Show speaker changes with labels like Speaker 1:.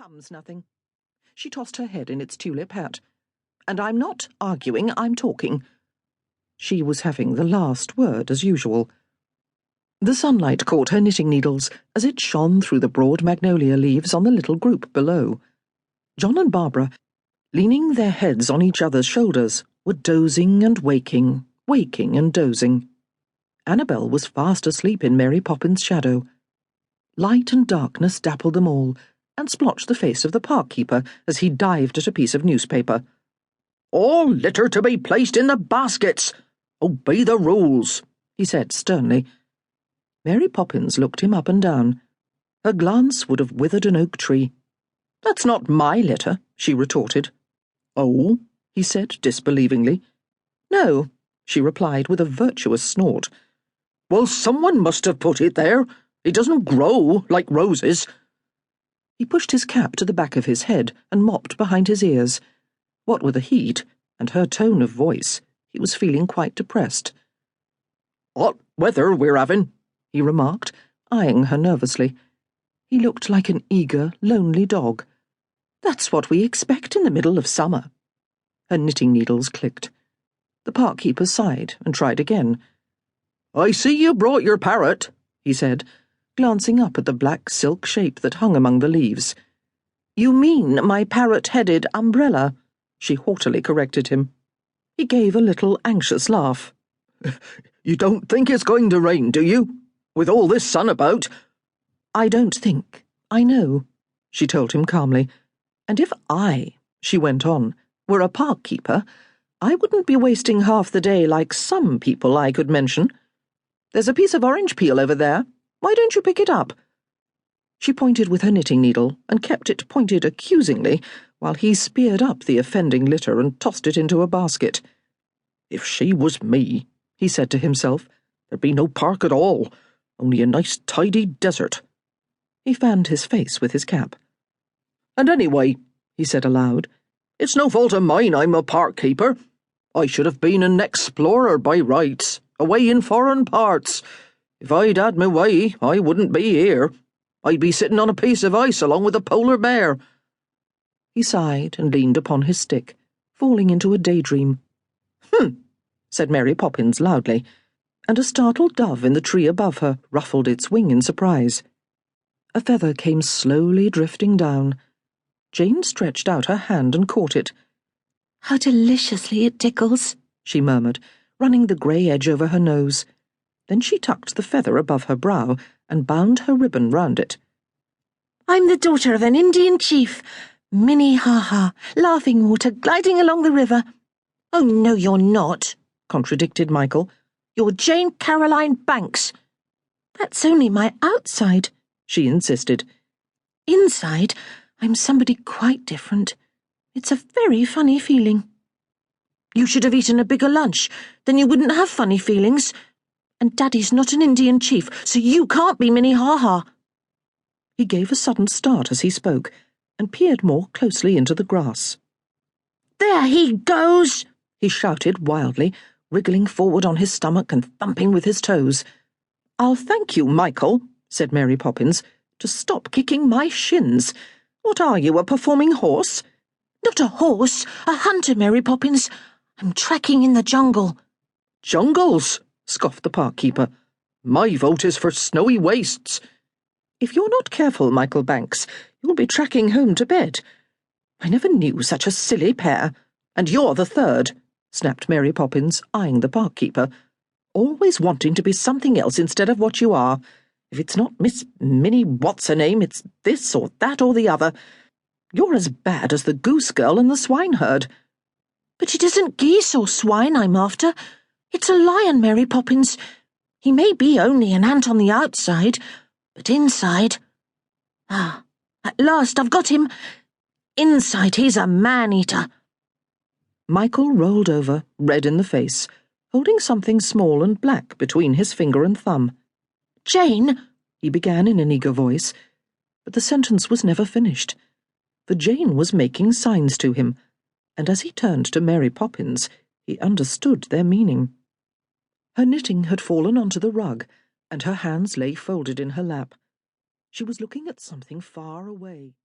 Speaker 1: comes nothing. She tossed her head in its tulip hat. And I'm not arguing, I'm talking. She was having the last word, as usual. The sunlight caught her knitting needles as it shone through the broad magnolia leaves on the little group below. John and Barbara, leaning their heads on each other's shoulders, were dozing and waking, waking and dozing. Annabel was fast asleep in Mary Poppins' shadow. Light and darkness dappled them all, and splotched the face of the park keeper as he dived at a piece of newspaper. "All litter to be placed in the baskets! Obey the rules," he said sternly. Mary Poppins looked him up and down. Her glance would have withered an oak tree. "That's not my litter," she retorted. "Oh?" he said disbelievingly. "No," she replied with a virtuous snort. "Well, someone must have put it there. It doesn't grow like roses." He pushed his cap to the back of his head and mopped behind his ears. What with the heat and her tone of voice, he was feeling quite depressed. "Hot weather we're having," he remarked, eyeing her nervously. He looked like an eager, lonely dog. "That's what we expect in the middle of summer." Her knitting needles clicked. The park keeper sighed and tried again. "I see you brought your parrot," he said, glancing up at the black silk shape that hung among the leaves. "You mean my parrot-headed umbrella," she haughtily corrected him. He gave a little anxious laugh. "You don't think it's going to rain, do you? With all this sun about?" "I don't think. I know," she told him calmly. "And if I," she went on, "were a park keeper, I wouldn't be wasting half the day like some people I could mention. There's a piece of orange peel over there. Why don't you pick it up?" She pointed with her knitting needle and kept it pointed accusingly while he speared up the offending litter and tossed it into a basket. "If she was me," he said to himself, "there'd be no park at all, only a nice tidy desert." He fanned his face with his cap. "And anyway," he said aloud, "it's no fault of mine I'm a park keeper. I should have been an explorer by rights, away in foreign parts. If I'd had my way, I wouldn't be here. I'd be sitting on a piece of ice along with a polar bear." He sighed and leaned upon his stick, falling into a daydream. Said Mary Poppins loudly, and a startled dove in the tree above her ruffled its wing in surprise. A feather came slowly drifting down. Jane stretched out her hand and caught it. "How deliciously it tickles," she murmured, running the grey edge over her nose. Then she tucked the feather above her brow and bound her ribbon round it. "I'm the daughter of an Indian chief. Minnehaha, laughing water gliding along the river." "Oh, no, you're not," contradicted Michael. "You're Jane Caroline Banks." "That's only my outside," she insisted. "Inside, I'm somebody quite different. It's a very funny feeling." "You should have eaten a bigger lunch, then you wouldn't have funny feelings. And Daddy's not an Indian chief, so you can't be Minnehaha." He gave a sudden start as he spoke, and peered more closely into the grass. "There he goes!" he shouted wildly, wriggling forward on his stomach and thumping with his toes. "I'll thank you, Michael," said Mary Poppins, "to stop kicking my shins. What are you, a performing horse?" "Not a horse, a hunter, Mary Poppins. I'm tracking in the jungle."
Speaker 2: "Jungles?" scoffed the park keeper. "My vote is for snowy wastes."
Speaker 1: "If you're not careful, Michael Banks, you'll be tracking home to bed. I never knew such a silly pair. And you're the third," snapped Mary Poppins, eyeing the park keeper. "Always wanting to be something else instead of what you are. If it's not Miss Minnie What's-her-name, it's this or that or the other. You're as bad as the Goosegirl and the Swineherd."
Speaker 3: "But it isn't geese or swine I'm after. It's a lion, Mary Poppins. He may be only an ant on the outside, but inside... Ah, at last I've got him. Inside he's a man-eater."
Speaker 1: Michael rolled over, red in the face, holding something small and black between his finger and thumb.
Speaker 3: "Jane,"
Speaker 1: he began in an eager voice, but the sentence was never finished, for Jane was making signs to him, and as he turned to Mary Poppins, he understood their meaning. Her knitting had fallen onto the rug, and her hands lay folded in her lap. She was looking at something far away.